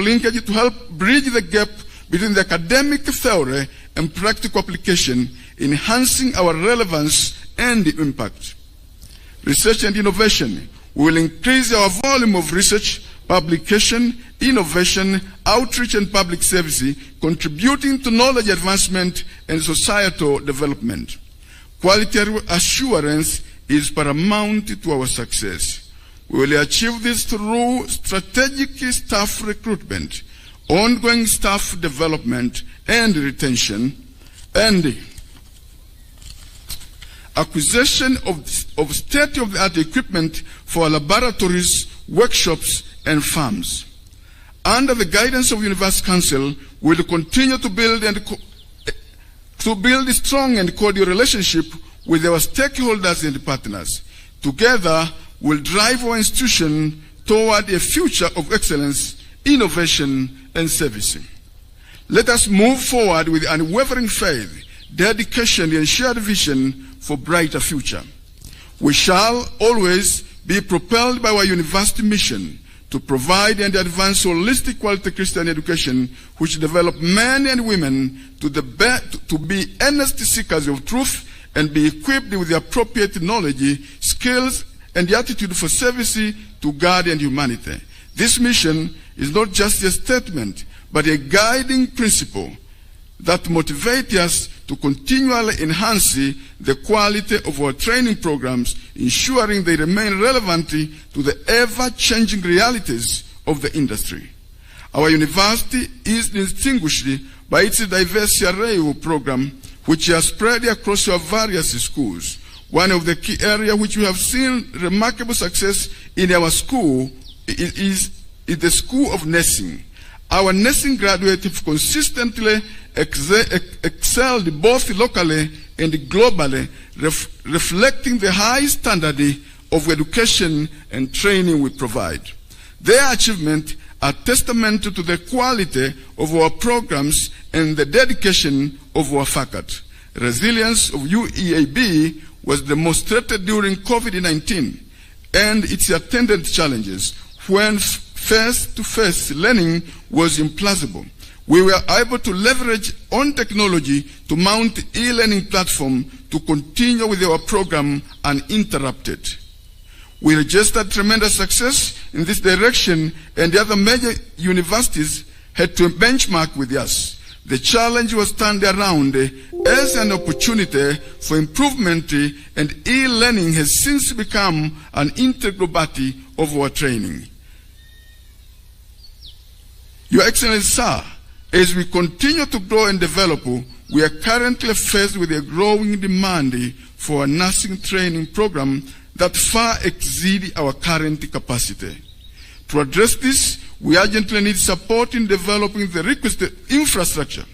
linkage to help bridge the gap between the academic theory and practical application, enhancing our relevance and impact. Research and innovation will increase our volume of research, publication, innovation, outreach, and public service, contributing to knowledge advancement and societal development. Quality assurance is paramount to our success. We will achieve this through strategic staff recruitment, ongoing staff development and retention, and acquisition of state-of-the-art equipment for laboratories, workshops, and farms. Under the guidance of University Council, we will continue to build a strong and cordial relationship with our stakeholders and partners. Together, we'll drive our institution toward a future of excellence, innovation, and service. Let us move forward with unwavering faith, dedication, and shared vision for a brighter future. We shall always be propelled by our university mission to provide and advance holistic quality Christian education which develop men and women to be earnest seekers of truth and be equipped with the appropriate knowledge, skills, and the attitude for service to God and humanity. This mission is not just a statement, but a guiding principle that motivates us to continually enhance the quality of our training programs, ensuring they remain relevant to the ever-changing realities of the industry. Our university is distinguished by its diverse array of programs, which are spread across our various schools. One of the key areas which we have seen remarkable success in our school is the School of Nursing. Our nursing graduates have consistently excelled both locally and globally, reflecting the high standard of education and training we provide. Their achievements are testament to the quality of our programs and the dedication of our faculty. Resilience of UEAB was demonstrated during COVID-19 and its attendant challenges when face-to-face learning was implausible. We were able to leverage on technology to mount e-learning platform to continue with our program uninterrupted. We registered tremendous success in this direction, and the other major universities had to benchmark with us. The challenge was turned around as an opportunity for improvement, and e-learning has since become an integral part of our training. Your Excellency, sir, as we continue to grow and develop, we are currently faced with a growing demand for a nursing training program that far exceeds our current capacity. To address this, we urgently need support in developing the requisite infrastructure.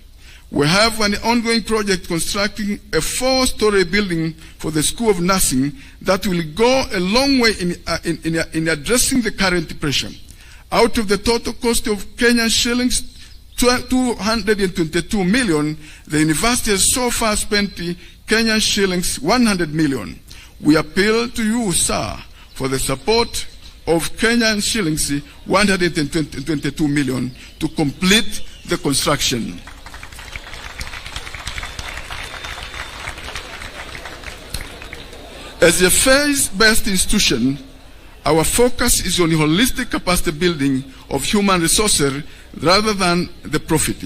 We have an ongoing project constructing a 4-story building for the School of Nursing that will go a long way in addressing the current pressure. Out of the total cost of Kenyan shillings 222 million, the university has so far spent Kenyan shillings 100 million. We appeal to you, sir, for the support of Kenyan shillings 122 million to complete the construction. As a phase-based institution, our focus is on holistic capacity building of human resources rather than the profit.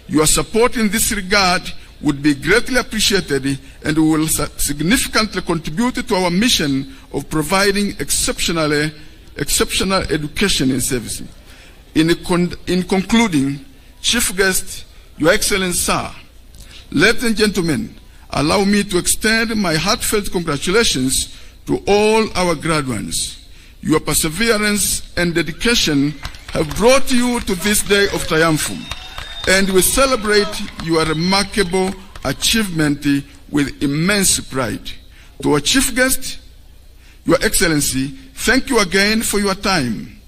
Your support in this regard would be greatly appreciated and will significantly contribute to our mission of providing exceptional education and service. In concluding, Chief Guest, Your Excellency, sir, ladies and gentlemen, allow me to extend my heartfelt congratulations to all our graduates. Your perseverance and dedication have brought you to this day of triumph, and we celebrate your remarkable achievement with immense pride. To our Chief Guest, Your Excellency, thank you again for your time.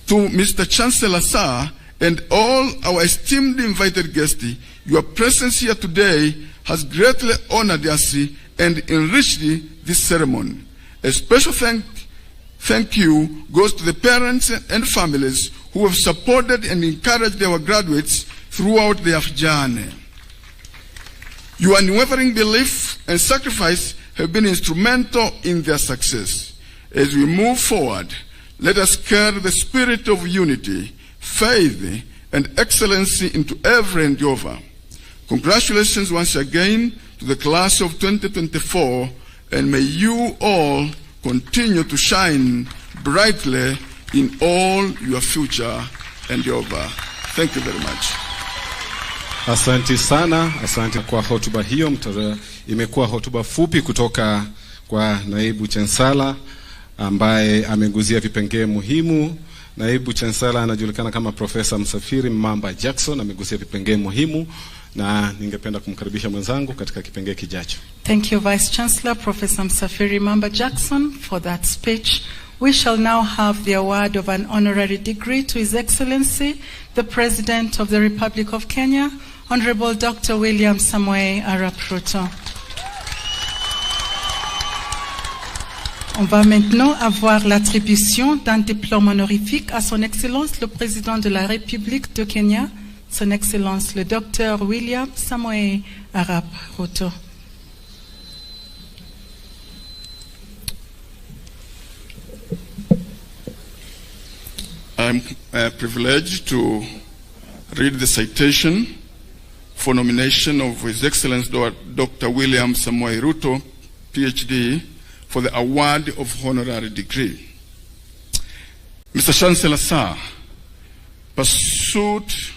To Mr. Chancellor, sir, and all our esteemed invited guests, your presence here today has greatly honored us and enriched this ceremony. A special thank you goes to the parents and families who have supported and encouraged our graduates throughout their journey. Your unwavering belief and sacrifice have been instrumental in their success. As we move forward, let us carry the spirit of unity, faith, and excellency into every endeavor. Congratulations once again to the class of 2024, and may you all continue to shine brightly in all your future endeavor. Thank you very much. Asante sana, asante kwa hotuba hiyo. Imekuwa hotuba fupi kutoka kwa naibu chancellor ambaye ameguzia vipengee muhimu. Naibu chancellor anajulikana kama Profesa Msafiri Mamba Jackson, ameguzia vipengee muhimu na ningependa kumkaribisha mwenzangu katika kipengee kijacho. Thank you, Vice Chancellor Professor Msafiri Mamba Jackson, for that speech. We shall now have the award of an honorary degree to His Excellency, the President of the Republic of Kenya, Honorable Dr. William Samoei Arap Ruto. On va maintenant avoir l'attribution d'un diplôme honorifique à Son Excellence le Président de la République de Kenya, Son Excellence le Dr. William Samoei Arap Ruto. I'm privileged to read the citation for nomination of His Excellency Dr. William Samoei Ruto, PhD, for the award of honorary degree. Mr. Chancellor, sir, pursuant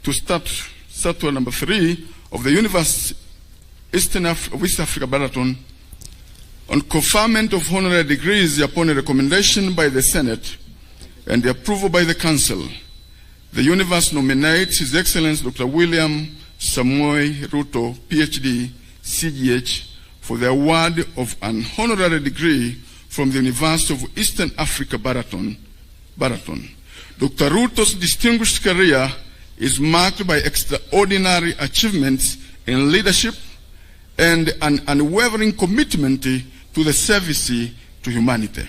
to Statute number 3 of the University of East Africa Baraton, on conferment of honorary degrees upon a recommendation by the Senate and the approval by the Council, the University nominates His Excellency Dr. William Samoei Ruto, PhD, CGH, for the award of an honorary degree from the University of Eastern Africa Baraton. Dr. Ruto's distinguished career is marked by extraordinary achievements in leadership and an unwavering commitment to the service to humanity.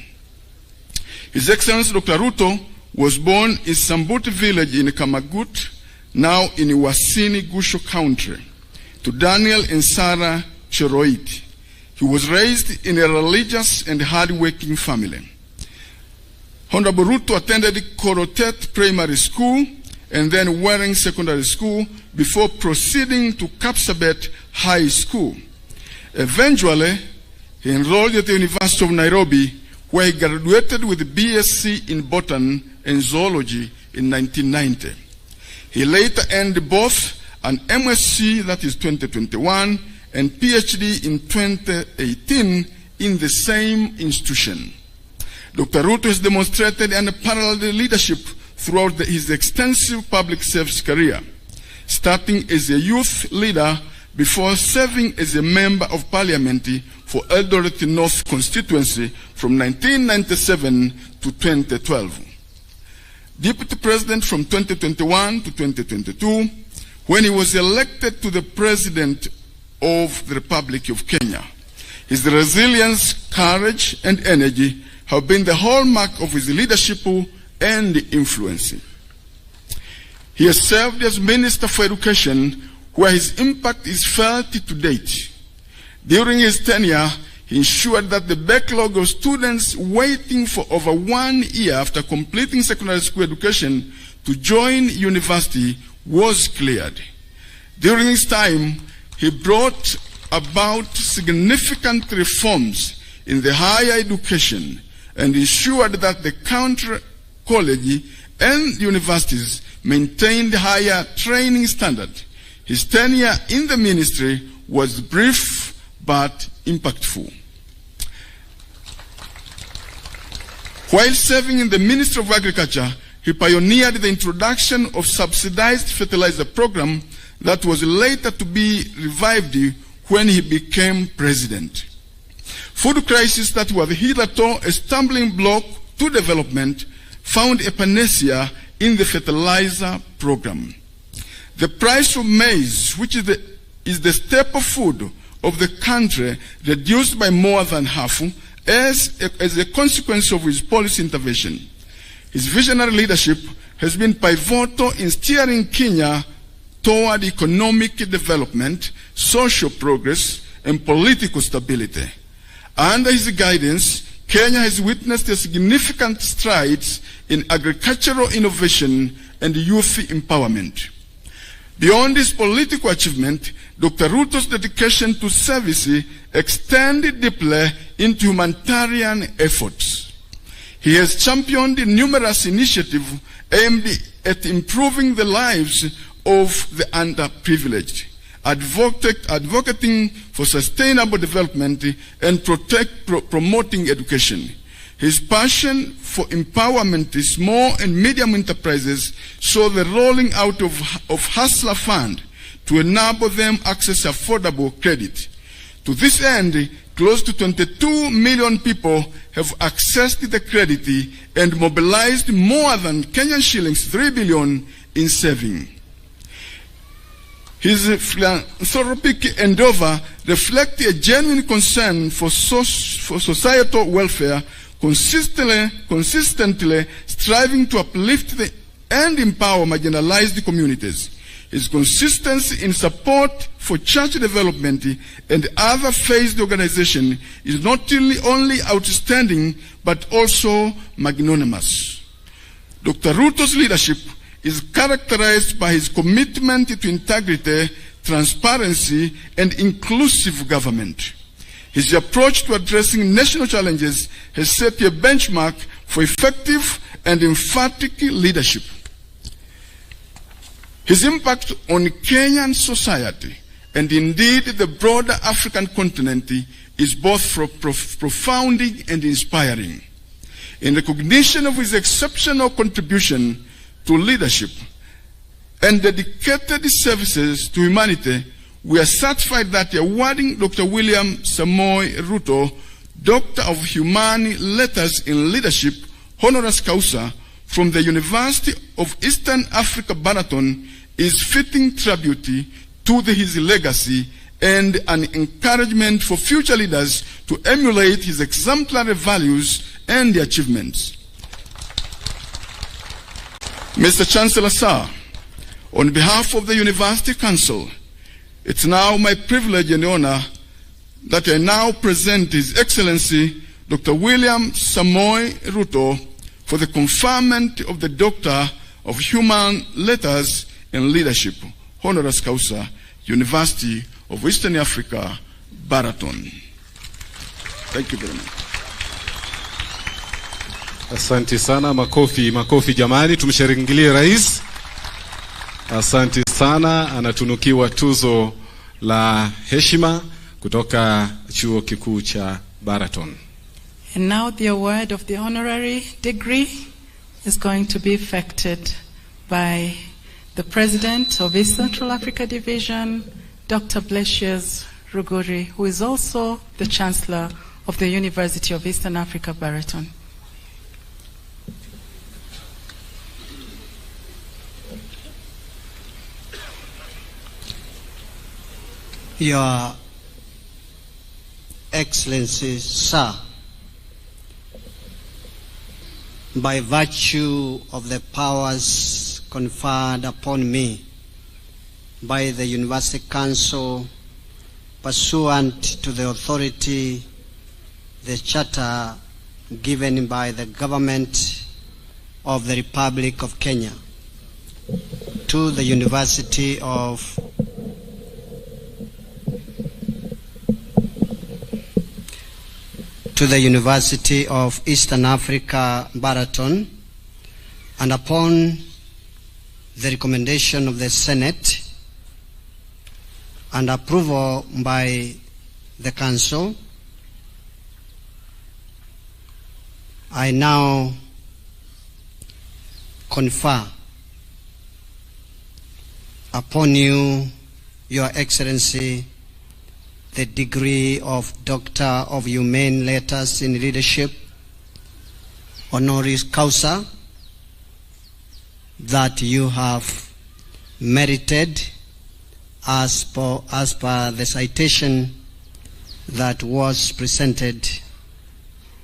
His Excellency Dr. Ruto was born in Sambuti village in Kamagut, now in Wasini Gusho country, to Daniel and Sarah Cheroit. He was raised in a religious and hard-working family. Honorable Ruto attended Korotet Primary School and then Waring Secondary School before proceeding to Kapsabet High School. Eventually, he enrolled at the University of Nairobi, where he graduated with a BSc in Botany and Zoology in 1990. He later earned both an MSc, that is 2021, and PhD in 2018 in the same institution. Dr. Ruto has demonstrated unparalleled leadership throughout his extensive public service career, starting as a youth leader before serving as a member of parliament for Eldoret North constituency from 1997 to 2012. Deputy President from 2021 to 2022, when he was elected to the President of the Republic of Kenya. His resilience, courage, and energy have been the hallmark of his leadership and influence. He has served as Minister for Education, where his impact is felt to date. During his tenure, he ensured that the backlog of students waiting for over 1 year after completing secondary school education to join university was cleared. During his time, he brought about significant reforms in the higher education and ensured that the country college and universities maintained higher training standards. His tenure in the ministry was brief but impactful. While serving in the Ministry of Agriculture, he pioneered the introduction of subsidized fertilizer program that was later to be revived when he became president. Food crisis that was hitherto a stumbling block to development found a panacea in the fertilizer program. The price of maize, which is the staple food of the country, reduced by more than half as a consequence of his policy intervention. His visionary leadership has been pivotal in steering Kenya toward economic development, social progress, and political stability. Under his guidance, Kenya has witnessed a significant strides in agricultural innovation and youth empowerment. Beyond his political achievement, Dr. Ruto's dedication to service extended deeply into humanitarian efforts. He has championed numerous initiatives aimed at improving the lives of the underprivileged, advocating for sustainable development and promoting education. His passion for empowerment is small and medium enterprises saw the rolling out of Hustler Fund to enable them access affordable credit. To this end, close to 22 million people have accessed the credit and mobilized more than Kenyan shillings 3 billion in saving. His philanthropic endeavor reflects a genuine concern for societal welfare, consistently striving to uplift and empower marginalized communities. His consistency in support for church development and other faith organizations is not only outstanding, but also magnanimous. Dr. Ruto's leadership is characterized by his commitment to integrity, transparency, and inclusive government. His approach to addressing national challenges has set a benchmark for effective and emphatic leadership. His impact on Kenyan society, and indeed the broader African continent, is both profound and inspiring. In recognition of his exceptional contribution to leadership and dedicated services to humanity, we are satisfied that awarding Dr. William Samoei Ruto, Doctor of Humane Letters in Leadership, honoris causa, from the University of Eastern Africa, Baraton, is fitting tribute to his legacy and an encouragement for future leaders to emulate his exemplary values and achievements. Mr. Chancellor, sir, on behalf of the University Council, it's now my privilege and honor that I now present His Excellency Dr. William Samoei Ruto for the conferment of the Doctor of Human Letters and Leadership, honoris causa, University of Eastern Africa, Baraton. Thank you very much. Asante sana, makofi jamani, tumshangilie rais. Asante sana, anatunukiwa tuzo la heshima kutoka chuo kikuu cha Baraton. And now the award of the honorary degree is going to be effected by the President of East Central Africa Division, Dr. Blesius Ruguri, who is also the Chancellor of the University of Eastern Africa, Baraton. Your Excellency, sir, by virtue of the powers conferred upon me by the University Council, pursuant to the authority, the charter given by the government of the Republic of Kenya, to the University of Eastern Africa, Baraton, and upon the recommendation of the Senate and approval by the Council, I now confer upon you, Your Excellency, the degree of Doctor of Humane Letters in Leadership, honoris causa, that you have merited as per the citation that was presented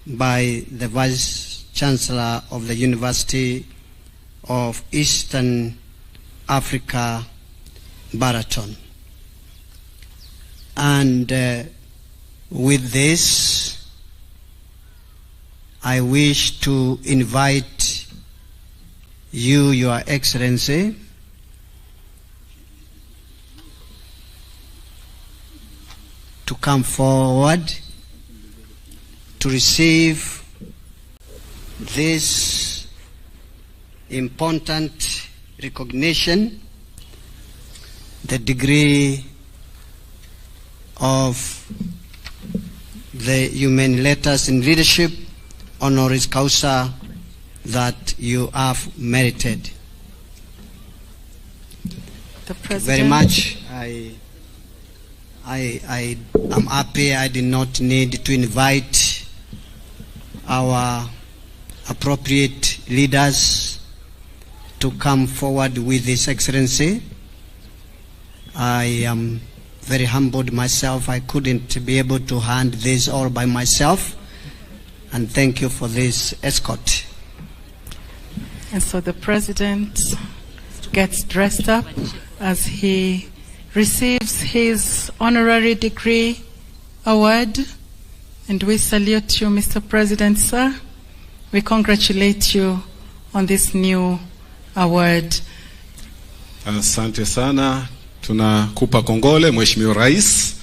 by the Vice Chancellor of the University of Eastern Africa, Baraton. And with this, I wish to invite you, Your Excellency, to come forward to receive this important recognition, the degree of the Human Letters in Leadership honoris causa that you have merited. The Thank you President. very much. I am happy I did not need to invite our appropriate leaders to come forward with His Excellency. I am very humbled myself. I couldn't be able to hand this all by myself. And thank you for this escort. And so the President gets dressed up as he receives his honorary degree award. And we salute you, Mr. President, sir. We congratulate you on this new award. Asante sana. Tunakupa kongole Mheshimiwa Rais,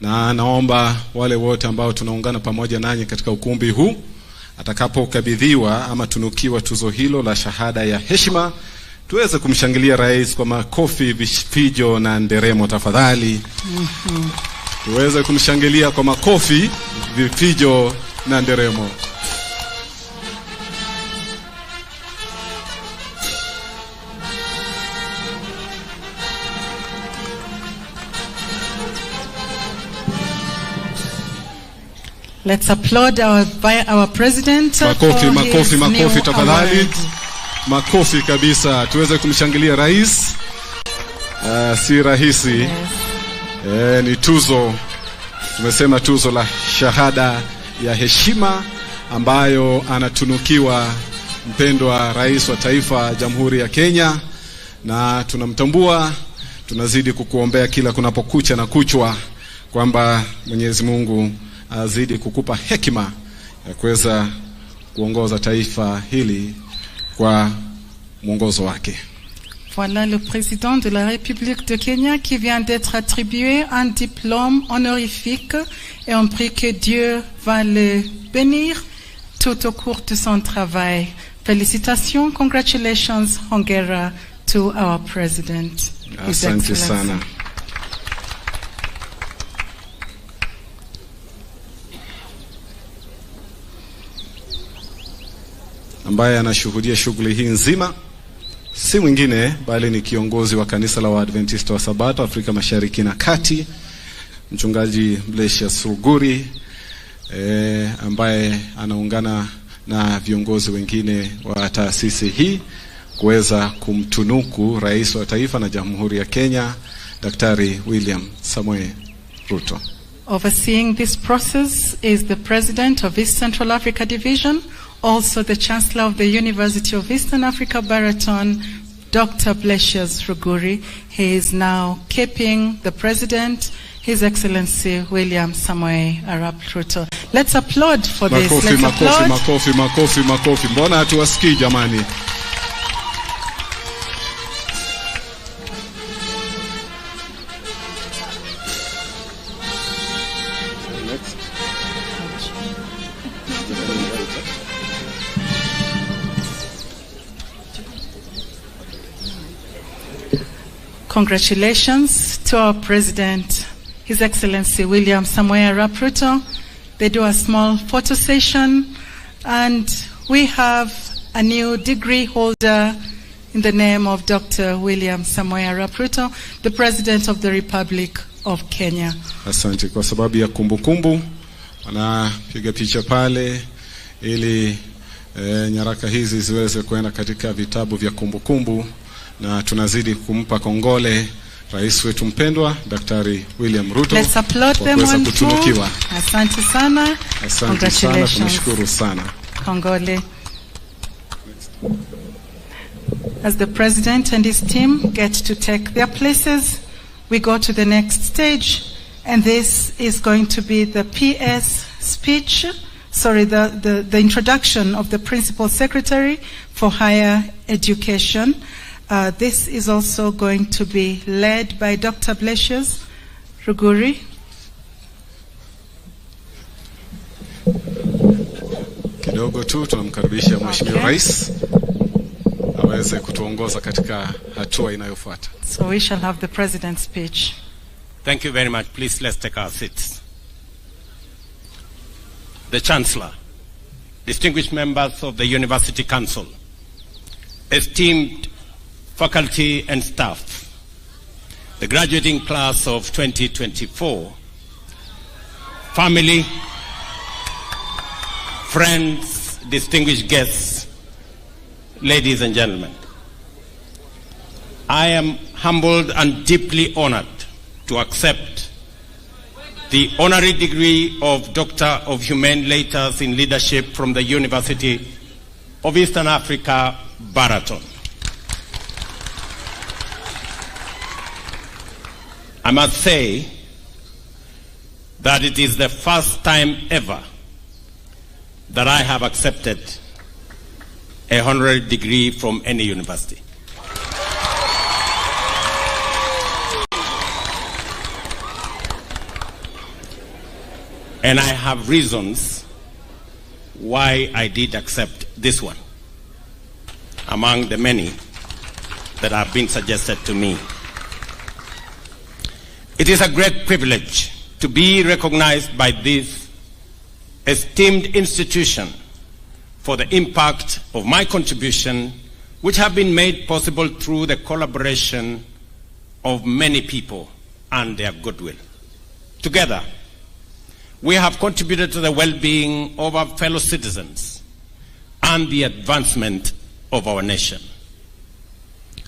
na naomba wale wote ambao tunaungana pamoja nanyi katika ukumbi huu atakapokabidhiwa ama tunukiwa tuzo hilo la shahada ya heshima tuweze kumshangilia rais kwa makofi, vifijo na nderemo tafadhali. Tuweze kumshangilia kwa makofi, vifijo na nderemo. Let's applaud our president. Makofi, makofi, makofi tafadhali. Award. Makofi kabisa. Tuweze kumshangilia rais. Si rahisi. Yes. Ni tuzo. Tumesema tuzo la shahada ya heshima ambayo anatunukiwa mpendwa rais wa taifa Jamhuri ya Kenya, na tunamtambua. Tunazidi kukuombea kila kunapokucha na kuchwa kwamba Mwenyezi Mungu azidi kukupa hekima ya kuweza kuongoza taifa hili kwa mwongozo wake. Voilà le président de la République de Kenya qui vient d'être attribué un diplôme honorifique et on prie que Dieu va le bénir tout au cours de son travail. Félicitations, congratulations, hongera to our president. Asante sana. Ambaye anashuhudia shughuli hii nzima si mwingine bali ni kiongozi wa kanisa la Waadventista wa Sabato Afrika Mashariki na Kati, mchungaji Blesius Ruguri, ambaye anaungana na viongozi wengine wa taasisi hii kuweza kumtunuku rais wa taifa na Jamhuri ya Kenya, Daktari William Samoei Ruto. Overseeing this process is the president of East Central Africa Division, also the Chancellor of the University of Eastern Africa, Baraton, Dr. Blesius Ruguri. He is now keeping the President, His Excellency William Samoei Arap Ruto. Let's applaud for this. Makofi, Let's makofi, applaud. makofi, makofi, makofi. Mbona hatuwasikii jamani? Congratulations to our President, His Excellency William Samoei Arap Ruto. They do a small photo session, and we have a new degree holder in the name of Dr. William Samoei Arap Ruto, the President of the Republic of Kenya. Asante. Kwa sababu ya kumbukumbu wanapiga picha pale ili nyaraka hizi ziweze kuenda katika vitabu vya kumbukumbu, na tunazidi kumpa kongole rais wetu mpendwa Daktari William Ruto. Let's applaud them one kutunukiwa. Asante sana. Asante sana, tunashukuru sana. Kongole. As the President and his team get to take their places, we go to the next stage, and this is going to be the PS speech, the introduction of the Principal Secretary for Higher Education. This is also going to be led by Dr. Blesius Ruguri. Kidogo tu tunamkaribisha Mheshimiwa Rais aweze kutuongoza katika hatua inayofuata. So we shall have the President's speech. Thank you very much. Please, let's take our seats. The Chancellor, distinguished members of the University Council, esteemed faculty and staff, the graduating class of 2024, family, friends, distinguished guests, ladies and gentlemen. I am humbled and deeply honored to accept the honorary degree of Doctor of Humane Letters in Leadership from the University of Eastern Africa, Baraton. I must say that it is the first time ever that I have accepted a honorary degree from any university. And I have reasons why I did accept this one, among the many that have been suggested to me. It is a great privilege to be recognized by this esteemed institution for the impact of my contribution, which have been made possible through the collaboration of many people and their goodwill. Together, we have contributed to the well-being of our fellow citizens and the advancement of our nation.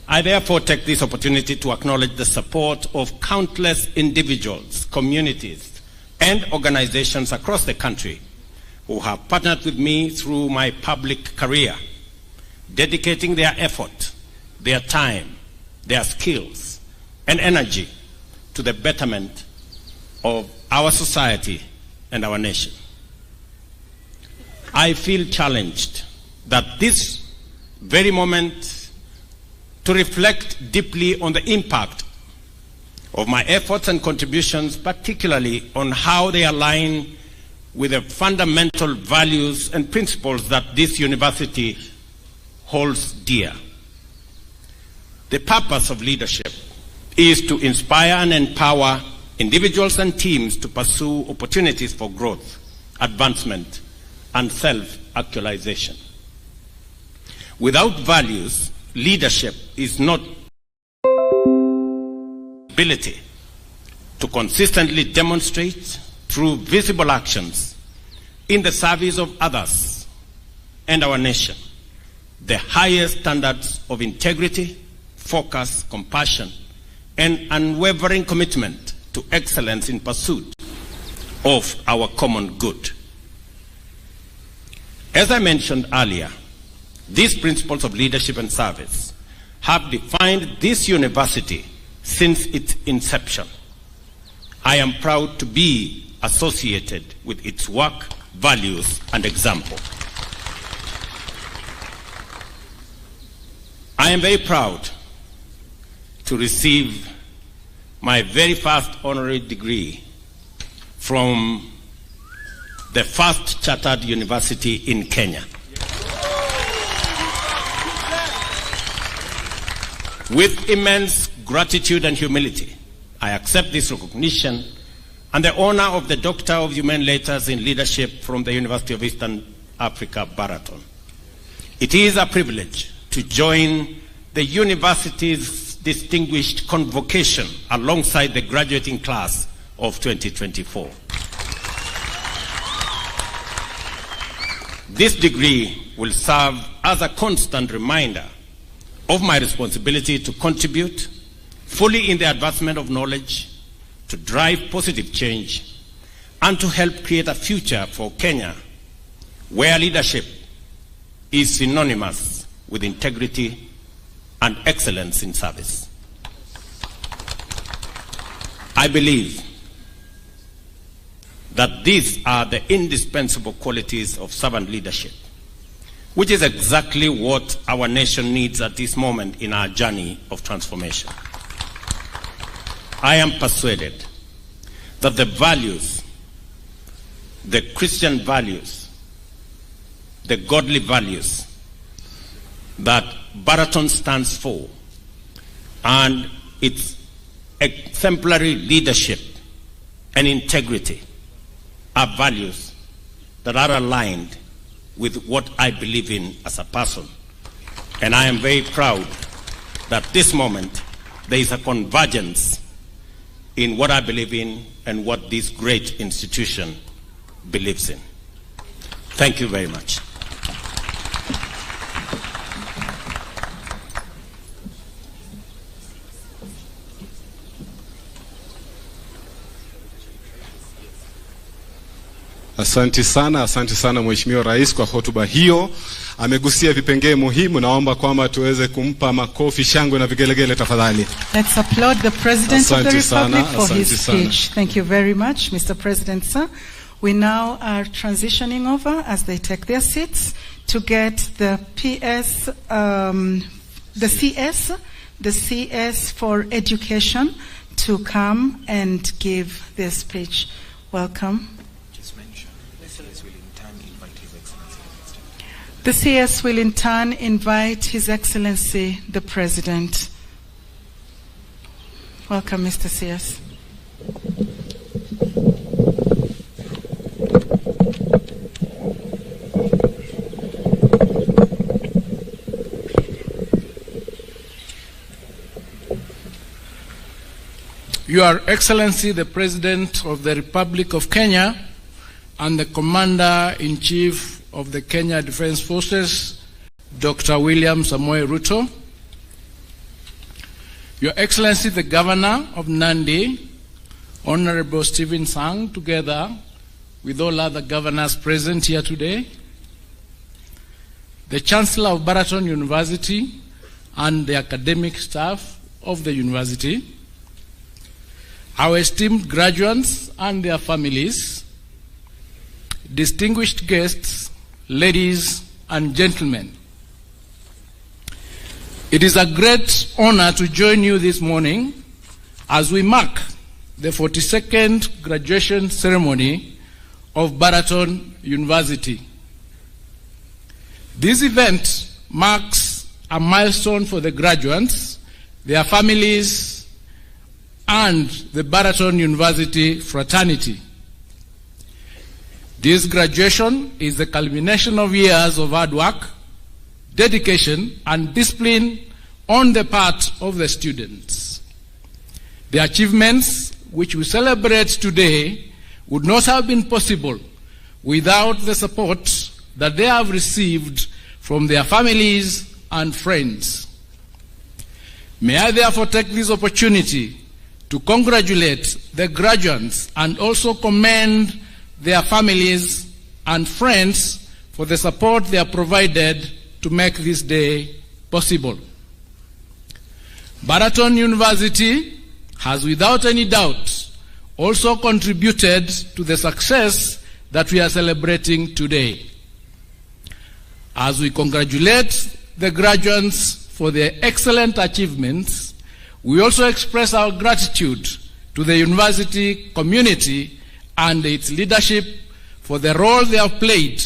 I therefore take this opportunity to acknowledge the support of countless individuals, communities, and organizations across the country who have partnered with me through my public career, dedicating their effort, their time, their skills, and energy to the betterment of our society and our nation. I feel challenged that this very moment to reflect deeply on the impact of my efforts and contributions, particularly on how they align with the fundamental values and principles that this university holds dear. The purpose of leadership is to inspire and empower individuals and teams to pursue opportunities for growth, advancement, and self-actualization. Without values, leadership is not ability to consistently demonstrate through visible actions in the service of others and our nation the highest standards of integrity, focus, compassion, and unwavering commitment to excellence in pursuit of our common good. As I mentioned earlier, these principles of leadership and service have defined this university since its inception. I am proud to be associated with its work, values, and example. I am very proud to receive my very first honorary degree from the first chartered university in Kenya. With immense gratitude and humility, I accept this recognition and the honor of the Doctor of Humane Letters in Leadership from the University of Eastern Africa, Baraton. It is a privilege to join the university's distinguished convocation alongside the graduating class of 2024. This degree will serve as a constant reminder of my responsibility to contribute fully in the advancement of knowledge, to drive positive change, and to help create a future for Kenya where leadership is synonymous with integrity and excellence in service. I believe that these are the indispensable qualities of servant leadership, which is exactly what our nation needs at this moment in our journey of transformation. I am persuaded that the values, the Christian values, the godly values that Baraton stands for and its exemplary leadership and integrity are values that are aligned with what I believe in as a person. And I am very proud that this moment there is a convergence in what I believe in and what this great institution believes in. Thank you very much. Asante sana Mheshimiwa Rais kwa hotuba hiyo. Amegusia vipengee muhimu, naomba kwamba tuweze kumpa makofi, shangwe na vigelegele tafadhali. Let's applaud the President of the Republic for his speech. Thank you very much, Mr. President, sir. We now are transitioning over as they take their seats to get the the CS for education to come and give their speech. Welcome. The CS will in turn invite His Excellency the President. Welcome, Mr. CS. Your Excellency the President of the Republic of Kenya and the Commander-in-Chief of the Kenya Defence Forces, Dr. William Samoei Ruto, Your Excellency the Governor of Nandi, Honorable Stephen Sang, together with all other governors present here today, the Chancellor of Baraton University and the academic staff of the university, our esteemed graduates and their families, distinguished guests, ladies and gentlemen. It is a great honor to join you this morning as we mark the 42nd graduation ceremony of Baraton University. This event marks a milestone for the graduates, their families, and the Baraton University fraternity. This graduation is the culmination of years of hard work, dedication, and discipline on the part of the students. The achievements which we celebrate today would not have been possible without the support that they have received from their families and friends. May I therefore take this opportunity to congratulate the graduates and also commend their families and friends for the support they have provided to make this day possible. Baraton University has without any doubt also contributed to the success that we are celebrating today. As we congratulate the graduates for their excellent achievements, we also express our gratitude to the university community and its leadership for the role they have played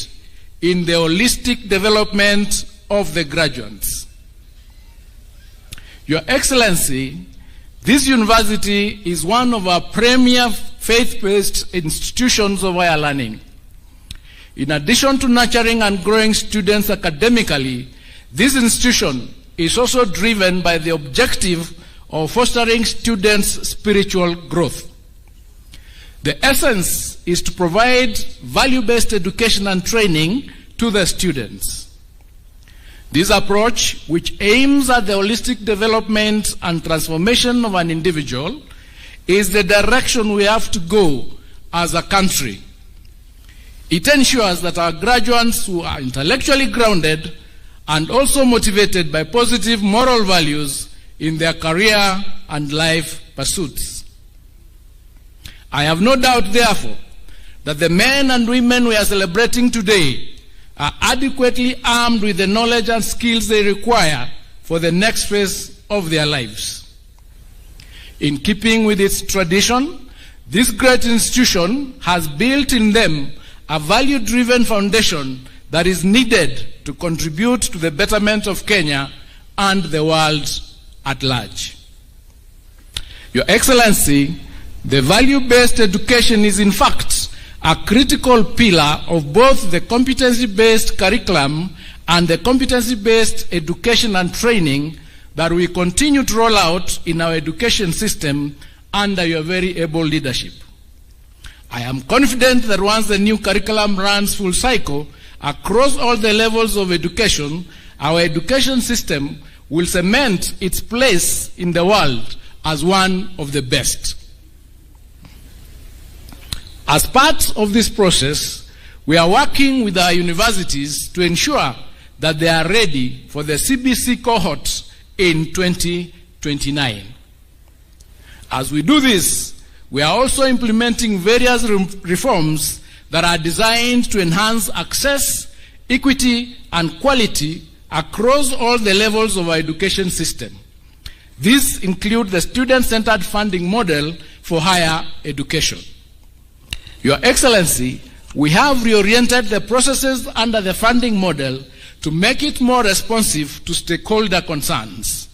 in the holistic development of the graduates. Your Excellency, this university is one of our premier faith-based institutions of higher learning. In addition to nurturing and growing students academically, this institution is also driven by the objective of fostering students' spiritual growth. The essence is to provide value-based education and training to the students. This approach, which aims at the holistic development and transformation of an individual, is the direction we have to go as a country. It ensures that our graduates who are intellectually grounded and also motivated by positive moral values in their career and life pursuits. I have no doubt, therefore, that the men and women we are celebrating today are adequately armed with the knowledge and skills they require for the next phase of their lives. In keeping with its tradition, this great institution has built in them a value-driven foundation that is needed to contribute to the betterment of Kenya and the world at large. Your Excellency, the value-based education is in fact a critical pillar of both the competency-based curriculum and the competency-based education and training that we continue to roll out in our education system under your very able leadership. I am confident that once the new curriculum runs full cycle across all the levels of education, our education system will cement its place in the world as one of the best. As part of this process, we are working with our universities to ensure that they are ready for the CBC cohort in 2029. As we do this, we are also implementing various reforms that are designed to enhance access, equity, and quality across all the levels of our education system. These include the student-centered funding model for higher education. Your Excellency, we have reoriented the processes under the funding model to make it more responsive to stakeholder concerns.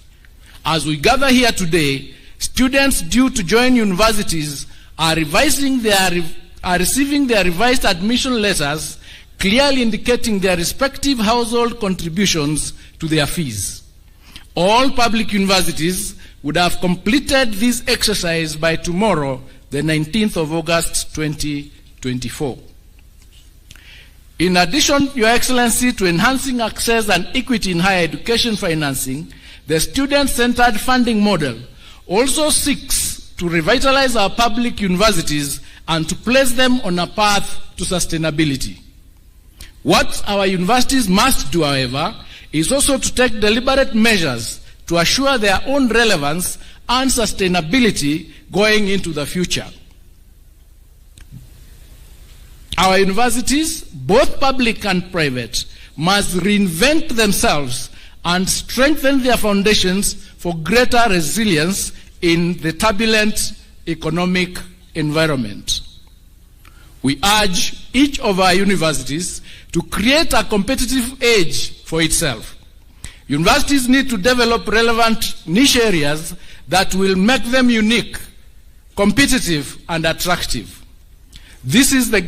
As we gather here today, students due to join universities are receiving their revised admission letters, clearly indicating their respective household contributions to their fees. All public universities would have completed this exercise by tomorrow, the 19th of August 2024. In addition, Your Excellency, to enhancing access and equity in higher education financing, the student-centered funding model also seeks to revitalize our public universities and to place them on a path to sustainability. What our universities must do, however, is also to take deliberate measures to assure their own relevance and sustainability going into the future. Our universities, both public and private, must reinvent themselves and strengthen their foundations for greater resilience in the turbulent economic environment. We urge each of our universities to create a competitive edge for itself. Universities need to develop relevant niche areas that will make them unique, competitive, and attractive. This is the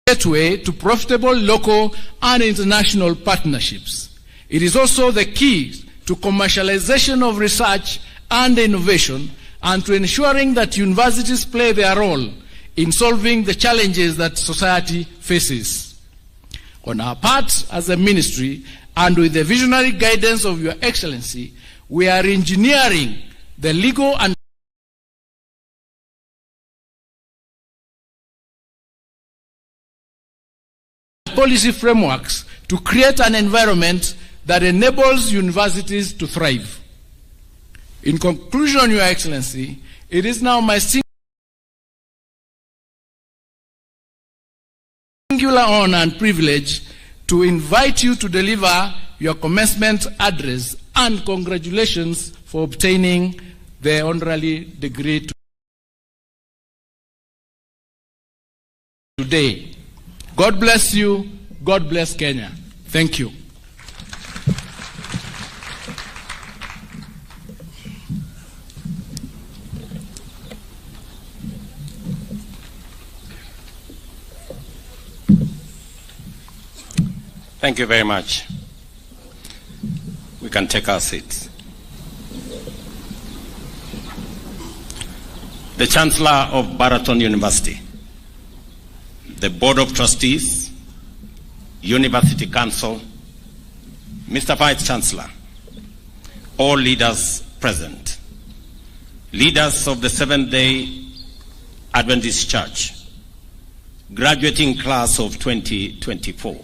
gateway to profitable local and international partnerships. It is also the key to commercialization of research and innovation, and to ensuring that universities play their role in solving the challenges that society faces. On our part as a ministry, and with the visionary guidance of Your Excellency, we are engineering the legal and policy frameworks to create an environment that enables universities to thrive. In conclusion, Your Excellency, it is now my singular honor and privilege to invite you to deliver your commencement address, and congratulations for obtaining the honorary degree today. God bless you. God bless Kenya. Thank you. Thank you very much. We can take our seats. The Chancellor of Baraton University, the Board of Trustees, University Council, Mr. Vice Chancellor, all leaders present, leaders of the Seventh-day Adventist Church, graduating class of 2024.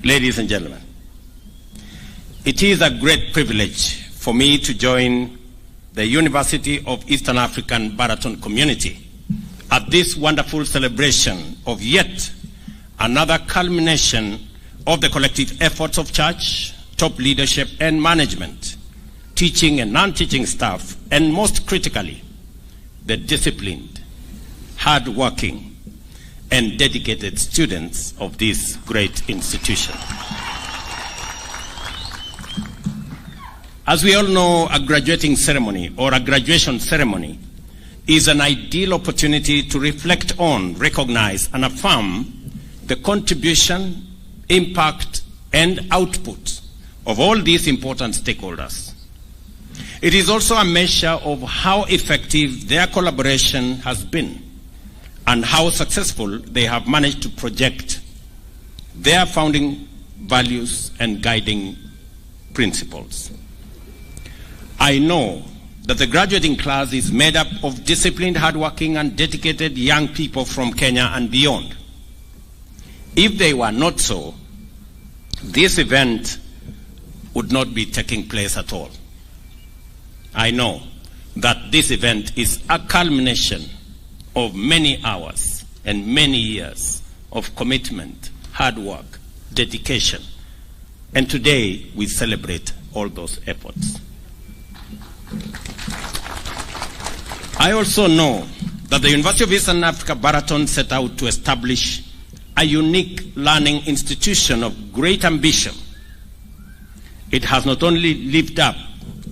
Ladies and gentlemen, it is a great privilege for me to join the University of Eastern African Baraton community at this wonderful celebration of yet another culmination of the collective efforts of church, top leadership and management, teaching and non-teaching staff, and most critically, the disciplined, hard-working, and dedicated students of this great institution. As we all know, a graduating ceremony or a graduation ceremony is an ideal opportunity to reflect on, recognize, and affirm the contribution, impact, and output of all these important stakeholders. It is also a measure of how effective their collaboration has been and how successful they have managed to project their founding values and guiding principles. I know that the graduating class is made up of disciplined, hardworking, and dedicated young people from Kenya and beyond. If they were not so, this event would not be taking place at all. I know that this event is a culmination of many hours and many years of commitment, hard work, dedication, and today we celebrate all those efforts. I also know that the University of Eastern Africa Baraton set out to establish a unique learning institution of great ambition. It has not only lived up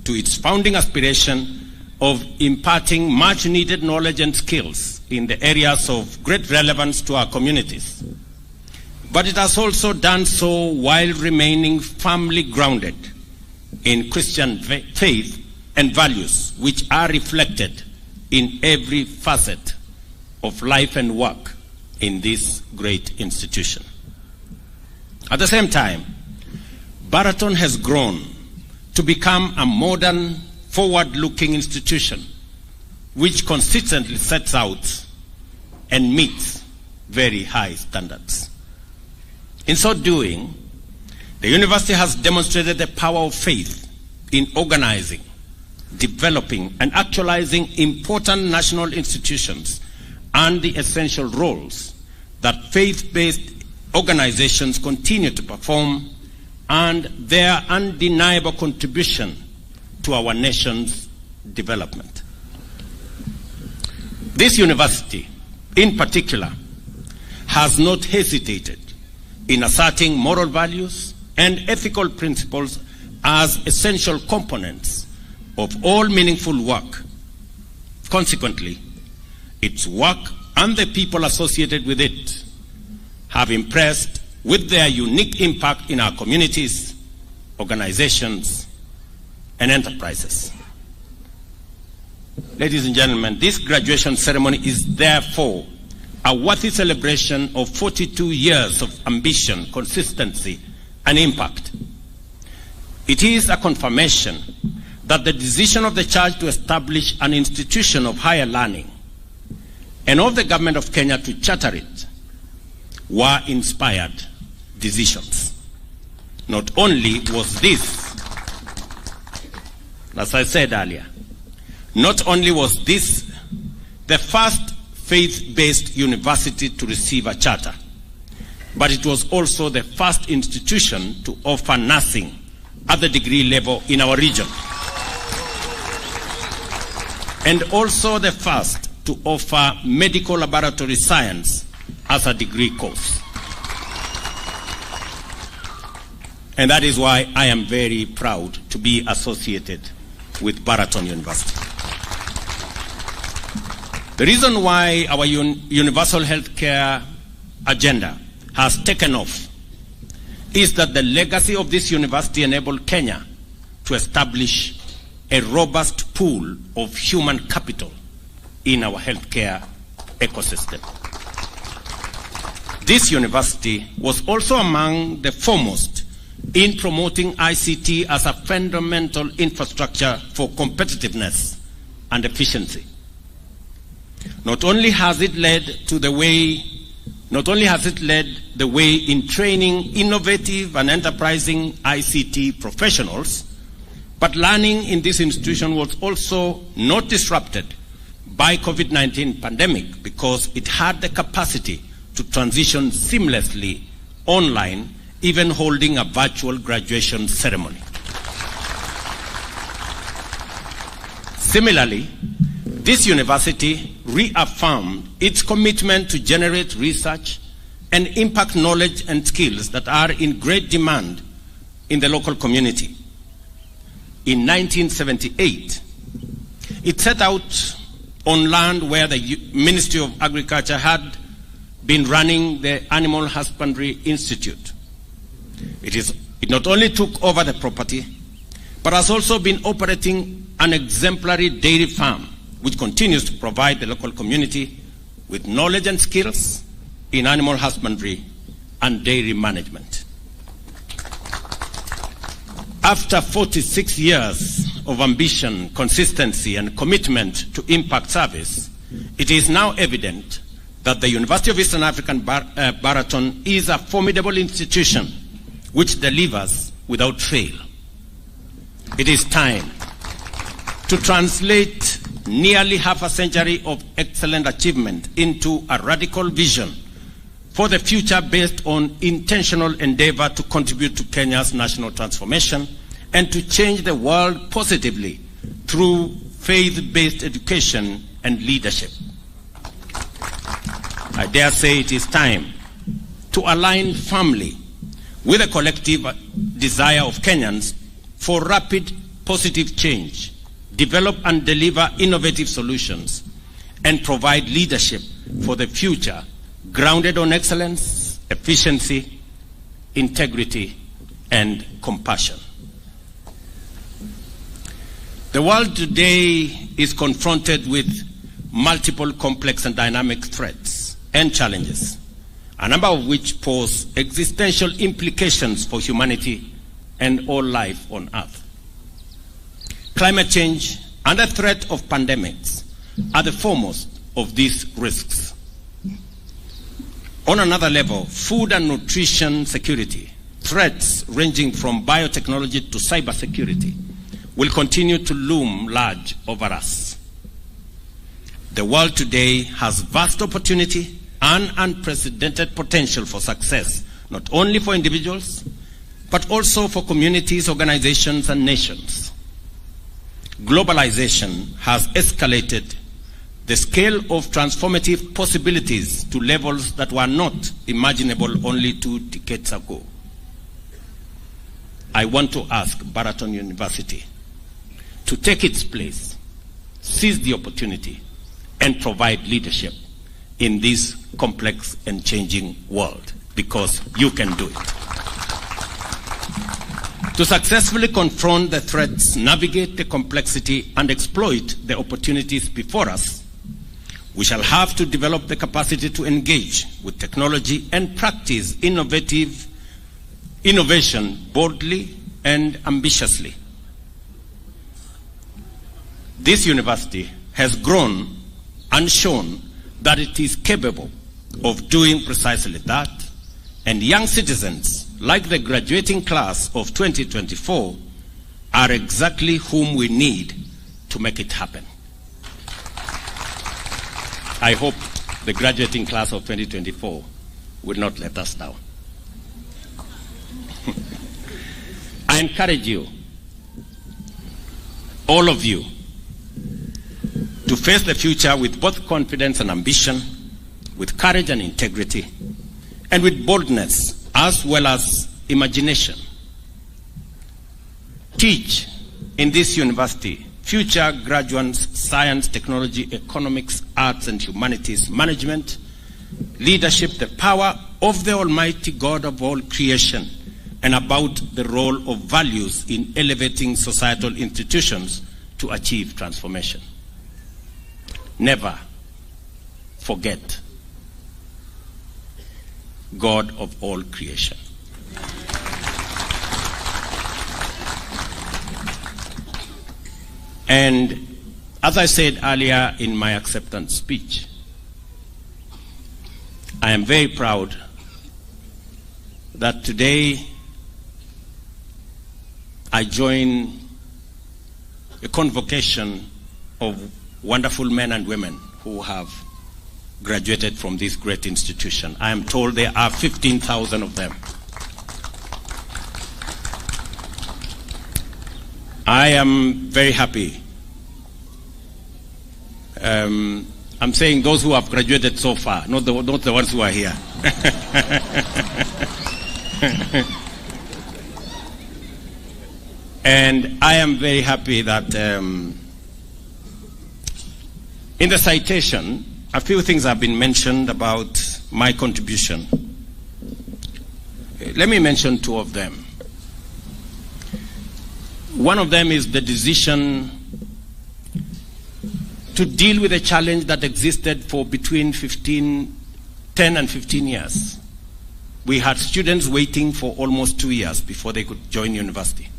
to its founding aspiration of imparting much needed knowledge and skills in the areas of great relevance to our communities, but it has also done so while remaining firmly grounded in Christian faith and values which are reflected in every facet of life and work in this great institution. At the same time, Baraton has grown to become a modern, forward-looking institution which consistently sets out and meets very high standards. In so doing, the university has demonstrated the power of faith in organizing, developing, and actualizing important national institutions and the essential roles that faith-based organizations continue to perform and their undeniable contribution to our nation's development. This university, in particular, has not hesitated in asserting moral values and ethical principles as essential components of all meaningful work. Consequently, its work and the people associated with it have impressed with their unique impact in our communities, organizations, and enterprises. Ladies and gentlemen, this graduation ceremony is therefore a worthy celebration of 42 years of ambition, consistency, and impact. It is a confirmation that the decision of the church to establish an institution of higher learning and of the government of Kenya to charter it were inspired decisions. Not only was this, as I said earlier, not only was this the first faith-based university to receive a charter, but it was also the first institution to offer nursing at the degree level in our region, and also the first to offer medical laboratory science as a degree course. And that is why I am very proud to be associated with Baraton University. The reason why our universal healthcare agenda has taken off is that the legacy of this university enabled Kenya to establish a robust pool of human capital in our healthcare ecosystem. This university was also among the foremost in promoting ICT as a fundamental infrastructure for competitiveness and efficiency. Not only has it led the way in training innovative and enterprising ICT professionals, but learning in this institution was also not disrupted by COVID-19 pandemic because it had the capacity to transition seamlessly online, even holding a virtual graduation ceremony. Similarly, this university reaffirmed its commitment to generate research and impact knowledge and skills that are in great demand in the local community. In 1978, it set out on land where the Ministry of Agriculture had been running the Animal Husbandry Institute. It not only took over the property, but has also been operating an exemplary dairy farm, which continues to provide the local community with knowledge and skills in animal husbandry and dairy management. After 46 years of ambition, consistency, and commitment to impact service, it is now evident that the University of Eastern African Baraton is a formidable institution which delivers without fail. It is time to translate nearly half a century of excellent achievement into a radical vision for the future based on intentional endeavor to contribute to Kenya's national transformation and to change the world positively through faith-based education and leadership. I dare say it is time to align firmly with a collective desire of Kenyans for rapid positive change, develop and deliver innovative solutions, and provide leadership for the future grounded on excellence, efficiency, integrity, and compassion. The world today is confronted with multiple complex and dynamic threats and challenges, a number of which pose existential implications for humanity and all life on Earth. Climate change and the threat of pandemics are the foremost of these risks. On another level, food and nutrition security, threats ranging from biotechnology to cybersecurity, will continue to loom large over us. The world today has vast opportunity and unprecedented potential for success, not only for individuals, but also for communities, organizations, and nations. Globalization has escalated the scale of transformative possibilities to levels that were not imaginable only 2 decades ago. I want to ask Baraton University to take its place, seize the opportunity, and provide leadership in this complex and changing world, because you can do it. To successfully confront the threats, navigate the complexity, and exploit the opportunities before us, we shall have to develop the capacity to engage with technology and practice innovation boldly and ambitiously. This university has grown and shown that it is capable of doing precisely that, and young citizens, like the graduating class of 2024, are exactly whom we need to make it happen. I hope the graduating class of 2024 will not let us down. I encourage you, all of you, to face the future with both confidence and ambition, with courage and integrity, and with boldness as well as imagination. Teach in this university future graduates science, technology, economics, arts, and humanities management, leadership, the power of the Almighty God of all creation, and about the role of values in elevating societal institutions to achieve transformation. Never forget God of all creation. And As I said earlier in my acceptance speech, I am very proud that today I join a convocation of wonderful men and women who have graduated from this great institution. I am told there are 15,000 of them. I am very happy. I'm saying those who have graduated so far, not the ones who are here. And I am very happy that in the citation, a few things have been mentioned about my contribution. Let me mention two of them. One of them is the decision to deal with a challenge that existed for between 10 and 15 years. We had students waiting for almost 2 years before they could join university.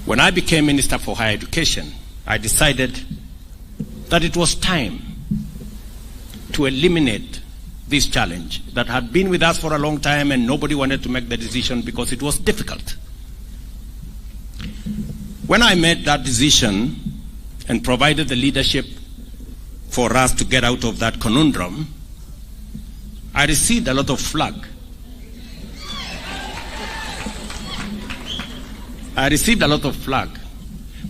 When I became Minister for Higher Education, I decided that it was time to eliminate this challenge that had been with us for a long time and nobody wanted to make the decision because it was difficult. When I made that decision and provided the leadership for us to get out of that conundrum, I received a lot of flack.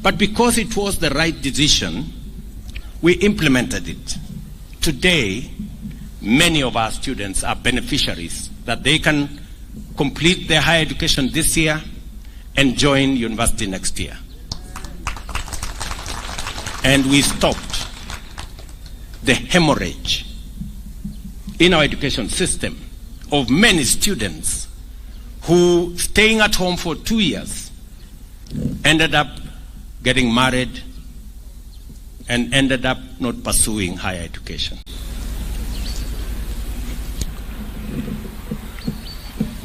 But because it was the right decision, we implemented it. Today, many of our students are beneficiaries, that they can complete their higher education this year and join university next year. And we stopped the hemorrhage in our education system of many students who, staying at home for 2 years, ended up getting married and ended up not pursuing higher education.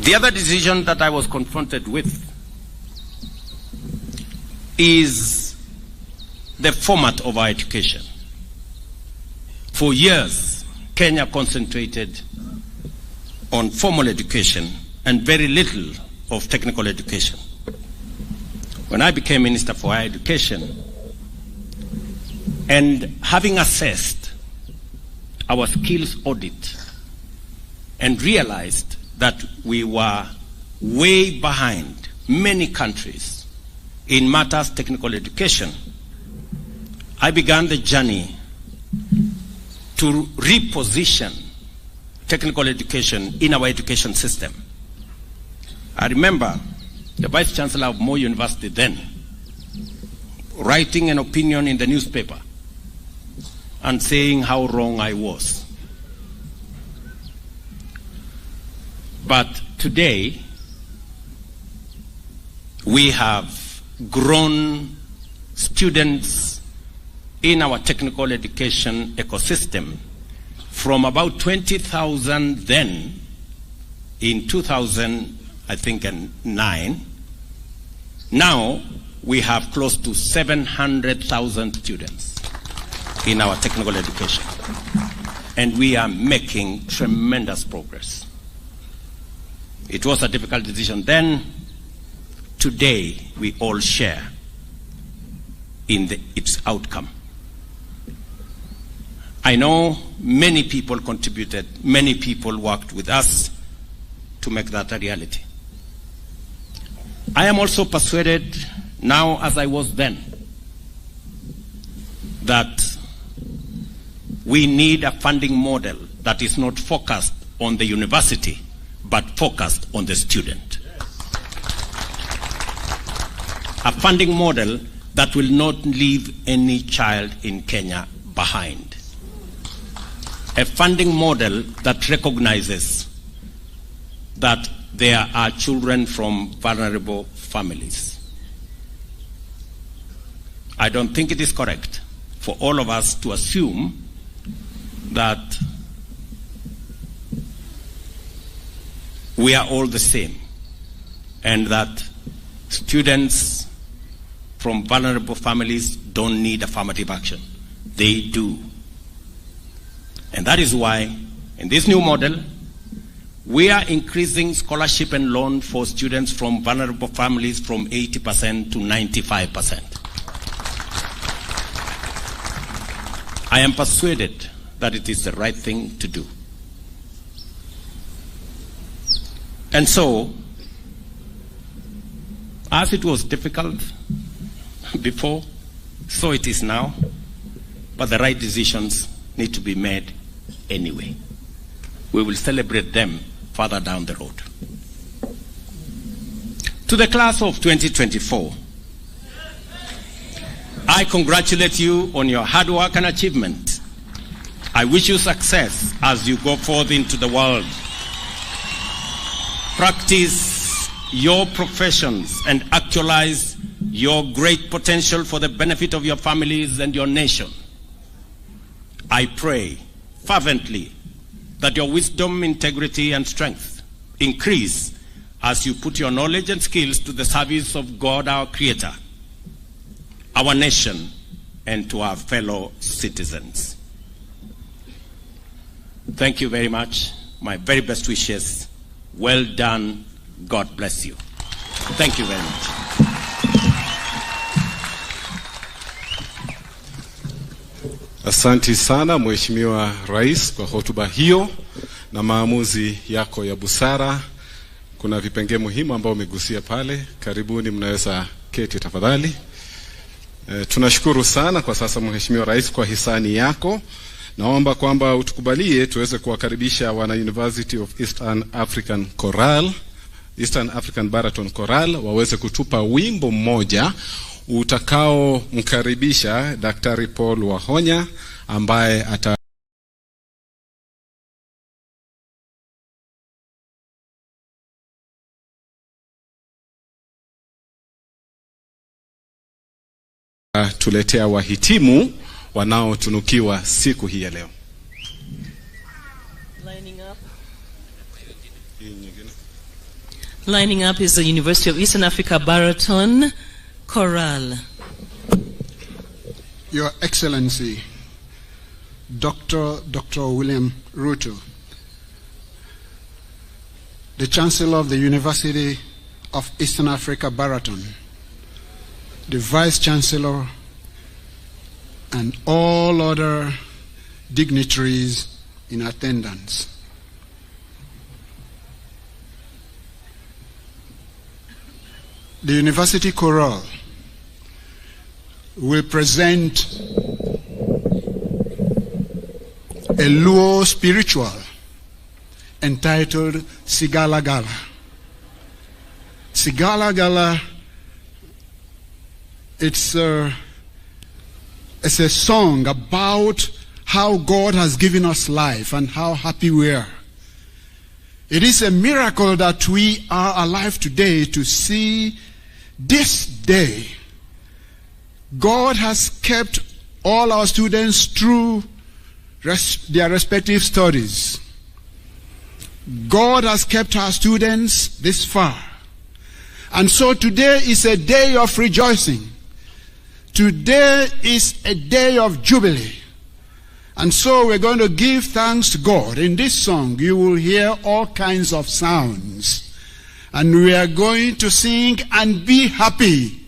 The other decision that I was confronted with is the format of our education. For years, Kenya concentrated on formal education and very little of technical education. When I became Minister for Higher Education, and having assessed our skills audit and realized that we were way behind many countries in matters technical education, I began the journey to reposition technical education in our education system. I remember the Vice Chancellor of Moi University then writing an opinion in the newspaper and saying how wrong I was. But today, we have grown students in our technical education ecosystem from about 20,000 then in 2009. Now we have close to 700,000 students in our technical education. And we are making tremendous progress. It was a difficult decision then. Today, we all share in its outcome. I know many people contributed, many people worked with us to make that a reality. I am also persuaded now, as I was then, that we need a funding model that is not focused on the university, but focused on the student. A funding model that will not leave any child in Kenya behind. A funding model that recognizes that there are children from vulnerable families. I don't think it is correct for all of us to assume that we are all the same and that students from vulnerable families don't need affirmative action. They do. And that is why, in this new model, we are increasing scholarship and loan for students from vulnerable families from 80% to 95%. I am persuaded that it is the right thing to do. And so, as it was difficult before, so it is now, but the right decisions need to be made anyway. We will celebrate them further down the road. To the class of 2024, I congratulate you on your hard work and achievement. I wish you success as you go forth into the world. Practice your professions and actualize your great potential for the benefit of your families and your nation. I pray fervently that your wisdom, integrity, and strength increase as you put your knowledge and skills to the service of God, our Creator, our nation, and to our fellow citizens. Thank you very much. My very best wishes. Well done. God bless you. Thank you very much. Asante sana Mheshimiwa Rais kwa hotuba hiyo na maamuzi yako ya busara. Kuna vipengee muhimu ambao umegusia pale. Karibuni, mnaweza keti tafadhali. Tunashukuru sana kwa sasa Mheshimiwa Rais kwa hisani yako. Naomba kwamba utukubalie tuweze kuwakaribisha wana University of Eastern African Baraton Choral waweze kutupa wimbo mmoja utakao mkaribisha Daktari Paul Wahonya ambaye tuletea wahitimu wanaotunukiwa siku hii ya leo. Lining up is the University of Eastern Africa Baraton Choral. Your Excellency, Dr. William Ruto, the Chancellor of the University of Eastern Africa Baraton, the Vice Chancellor, and all other dignitaries in attendance. The University Choral will present a Luo spiritual entitled Sigala Gala. Sigala Gala, it's a song about how God has given us life and how happy we are. It is a miracle that we are alive today to see this day. God has kept all our students through their respective studies. God has kept our students this far. And so today is a day of rejoicing. Today is a day of jubilee. And so we're going to give thanks to God. In this song, you will hear all kinds of sounds. And we are going to sing and be happy.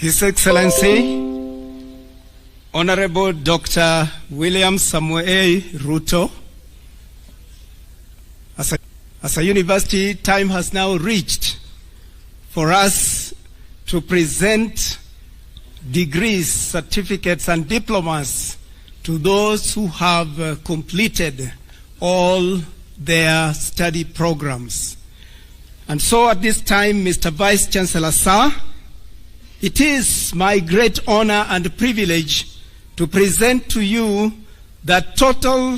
His Excellency, Honorable Dr. William Samuel Ruto, as a university, time has now reached for us to present degrees, certificates, and diplomas to those who have completed all their study programs. And so at this time, Mr. Vice Chancellor, sir, it is my great honor and privilege to present to you the total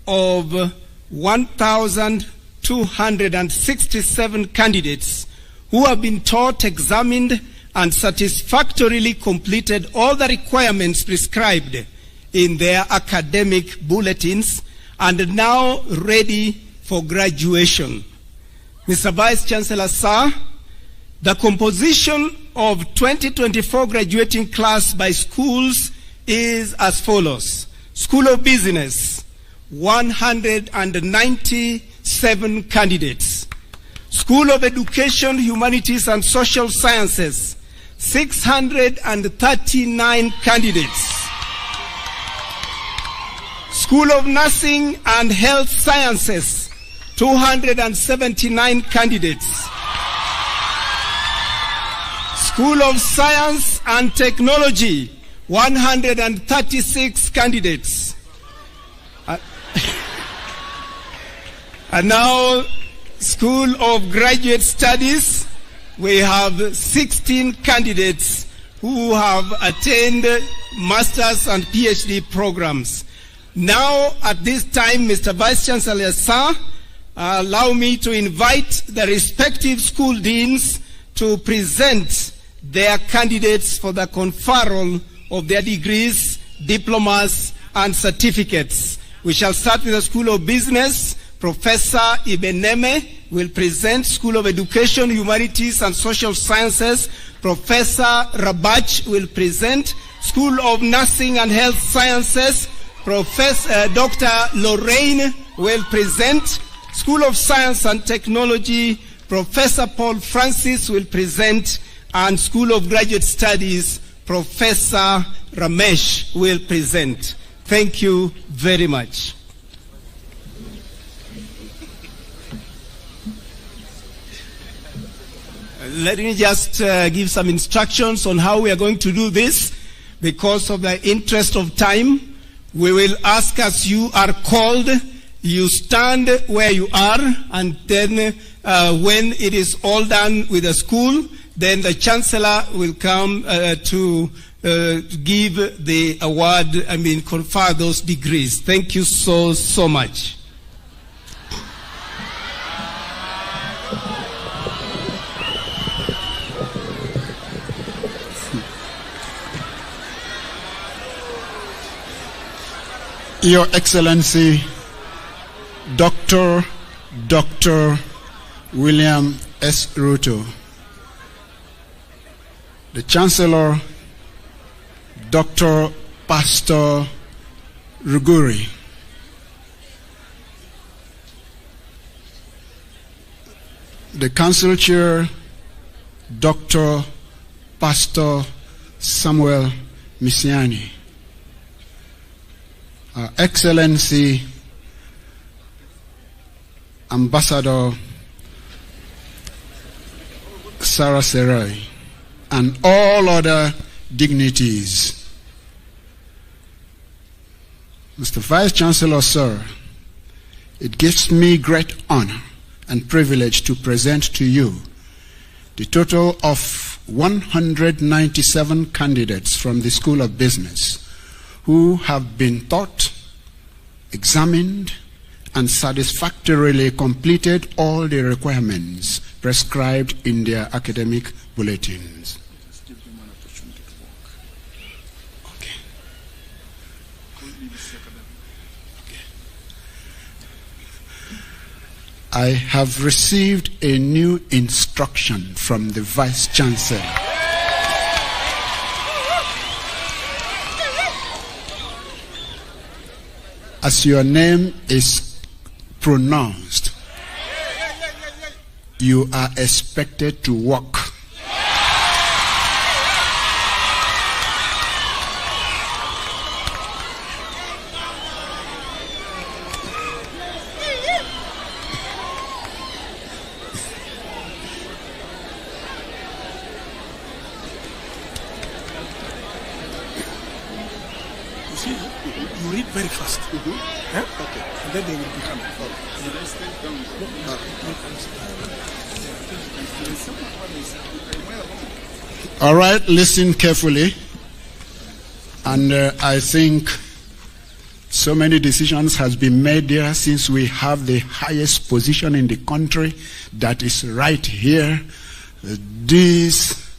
of 1,267 candidates who have been taught, examined, and satisfactorily completed all the requirements prescribed in their academic bulletins and now ready for graduation. Mr. Vice Chancellor, sir, the composition of 2024 graduating class by schools is as follows. School of Business, 197 candidates. School of Education, Humanities and Social Sciences, 639 candidates. School of Nursing and Health Sciences, 279 candidates. School of Science and Technology, 136 candidates. And now, School of Graduate Studies, we have 16 candidates who have attained master's and PhD programs. Now, at this time, Mr. Vice Chancellor, sir, allow me to invite the respective school deans to present their candidates for the conferral of their degrees, diplomas, and certificates. We shall start with the School of Business. Professor Ibeneme will present. School of Education, Humanities, and Social Sciences. Professor Rabach will present. School of Nursing and Health Sciences. Professor Dr. Lorraine will present. School of Science and Technology, Professor Paul Francis will present, and School of Graduate Studies, Professor Ramesh will present. Thank you very much. Let me just give some instructions on how we are going to do this. Because of the interest of time, we will ask as you are called. You stand where you are, and then when it is all done with the school, then the Chancellor will come to give the award, confer those degrees. Thank you so much. Your Excellency, Dr. William S. Ruto, the Chancellor, Dr. Pastor Ruguri, the Council Chair, Dr. Pastor Samuel Misiani, Excellency Ambassador Sarah Serai, and all other dignitaries. Mr. Vice Chancellor, sir, it gives me great honor and privilege to present to you the total of 197 candidates from the School of Business who have been taught, examined, and satisfactorily completed all the requirements prescribed in their academic bulletins. I have received a new instruction from the Vice Chancellor. As your name is pronounced, you are expected to walk. You see, you read very fast. Eh? Okay. And then they will be coming. All right, listen carefully. And I think so many decisions has been made there since we have the highest position in the country that is right here. These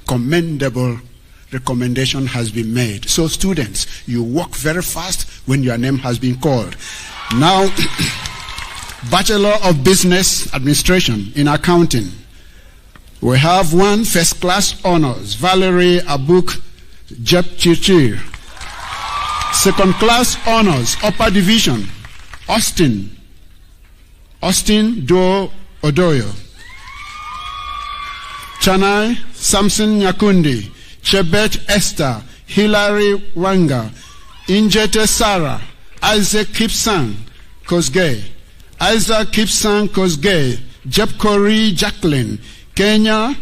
commendable recommendation has been made. So students, you walk very fast when your name has been called. Now, Bachelor of Business Administration in Accounting. We have one first class honors, Valerie Abuk Jepchichir. Second class honors, upper division, Austin Do Odoyo. Chanai Samson Nyakundi, Chebet Esther, Hilary Wanga, Injete Sarah, Isaac Kipsang Kosgei, Isaac Kipsang Kosgei, Jepkori Jacqueline, Kenya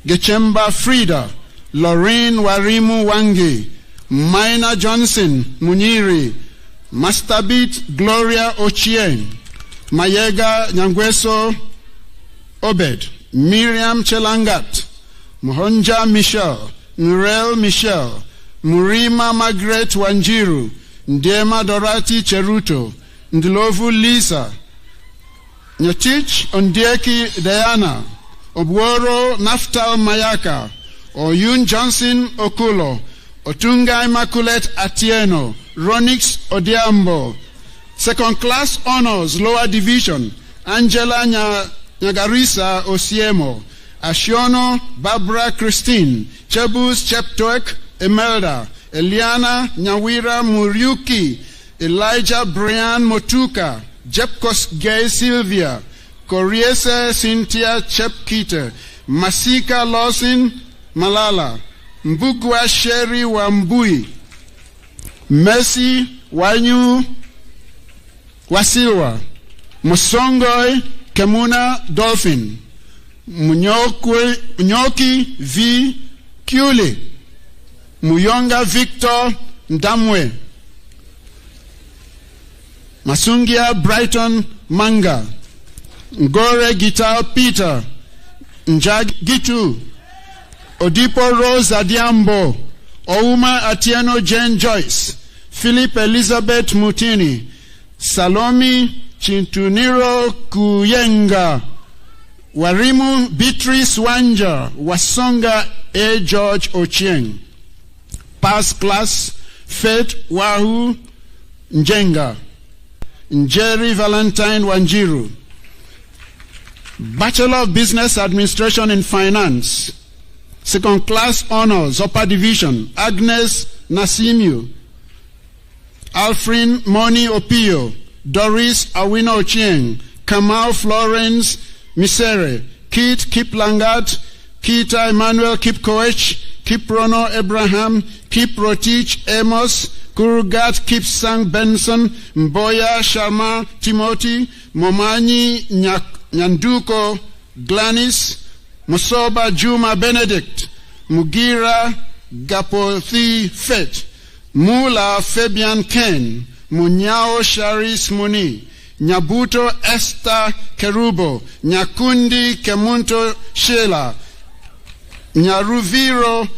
Gechemba Frida, Lorraine Warimu Wangi, Mina Johnson Munyiri, Masterbit Gloria Ochieng, Mayega Nyangweso Obed, Miriam Chelangat, Mohonja Michelle, Nurel Michelle, Murima Margaret Wanjiru, Ndema Dorati Cheruto, Ndilovu Lisa, Nyatich Ondieki Diana, Obworo Naftal Mayaka, Oyun Johnson Okulo, Otunga Immaculate Atieno, Ronix Odiambo. Second class honors, lower division, Angela Nyagarisa Osiemo, Ashiono Barbara Christine, Chebus Cheptoek Emelda, Eliana Nyawira Muriuki, Elijah Brian Motuka, Jepkos Gay Sylvia, Koriese Cynthia Chepkite, Masika Lawson Malala, Mbugwa Sherry Wambui, Mercy Wanyu Wasilwa, Musongoy Kemuna Dolphin, Munyoki V. Kuli, Muyonga Victor Ndamwe, Masungia Brighton Manga, Ngore Gitar Peter, Njag Gitu, Odipo Rose Adiambo, Ouma Atieno Jane Joyce, Philip Elizabeth Mutini, Salomi Chintuniro Kuyenga, Warimu Beatrice Wanja, Wasonga A. George Ochieng. Past class, Faith Wahu Njenga, Njeri Valentine Wanjiru. Bachelor of Business Administration in Finance. Second class honors, upper division, Agnes Nasimu, Alfred Moni Opio, Doris Awino Ochieng, Kamal Florence Misere, Kit Kiplangat, Kita Emmanuel Kipkoech, Kiprono Abraham, Kiprotich Amos, Kurugat Kipsang Benson, Mboya Sharma Timothy, Momanyi Nyanduko Glanis, Musoba Juma Benedict, Mugira Gapothi Fet, Mula Fabian Ken, Munyao Sharis Muni, Nyabuto Esther Kerubo, Nyakundi Kemunto Sheila, Nyaruviro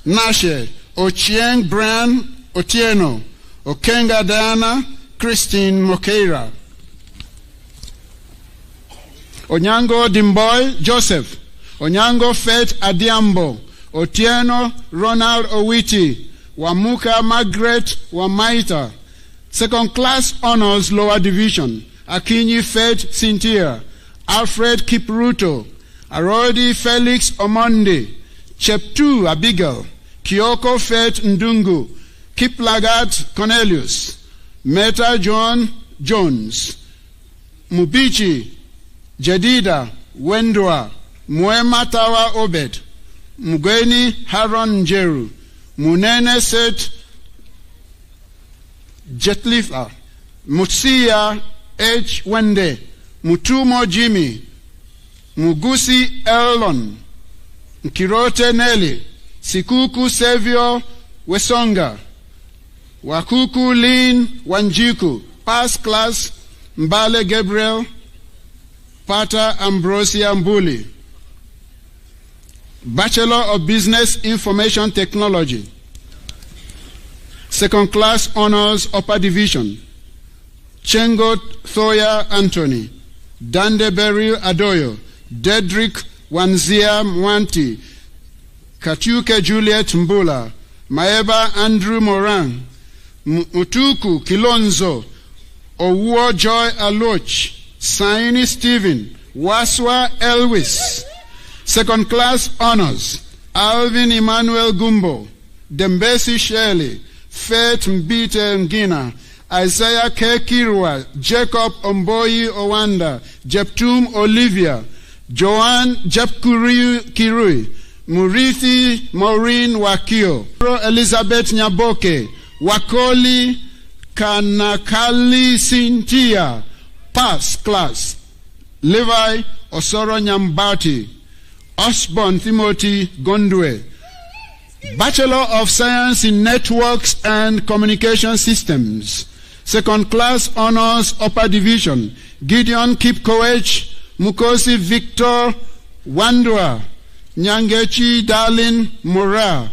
Nashe, Ochieng Brian Otieno, Okenga Diana, Christine Mokeira, Onyango Dimboy Joseph, Onyango Faith Adiambo, Otieno Ronald Owiti, Wamuka Margaret Wamaita. Second class honors, lower division, Akinyi Faith Cynthia, Alfred Kipruto, Arodi Felix Omonde, Cheptu Abigail, Kyoko Faith Ndungu, Kiplagat Cornelius, Meta John Jones, Mubichi Jedida Wendwa, Mwema Tawa Obed, Mugweni Haron Njeru, Munene Set Jetlifa, Mutsia H. Wende, Mutumo Jimmy, Mugusi Elon, Kirote Nelly, Sikuku Savio Wesonga. Wakuku Lin Wanjiku, Past Class Mbale Gabriel, Pata Ambrosia Mbuli. Bachelor of Business Information Technology. Second Class Honors Upper Division. Chengot Thoya Anthony, Dande Beryl Adoyo, Dedrick Wanzia Mwanti, Katuke Juliet Mbula, Maeba Andrew Moran, Mutuku Kilonzo, Owuo Joy Aloch, Saini Stephen, Waswa Elwis. Second Class Honors, Alvin Emmanuel Gumbo, Dembesi Shirley, Faith Mbite Ngina, Isaiah K. Kirwa, Jacob Omboyi Owanda, Jeptum Olivia, Joanne Jepkuri Kirui, Murithi Maureen Wakio, Elizabeth Nyaboke, Wakoli Kanakali Cynthia, Pass Class, Levi Osoro Nyambati, Osborne Timothy Gondwe, Bachelor of Science in Networks and Communication Systems, Second Class Honors Upper Division, Gideon Kipkoech, Mukosi Victor Wandwa, Nyangechi Darlin Mura,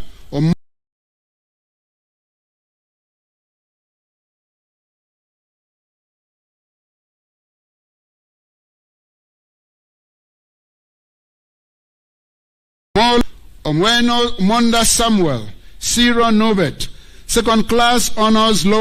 Omweno Monda Samuel, Ciro Nobet, Second Class Honors Lower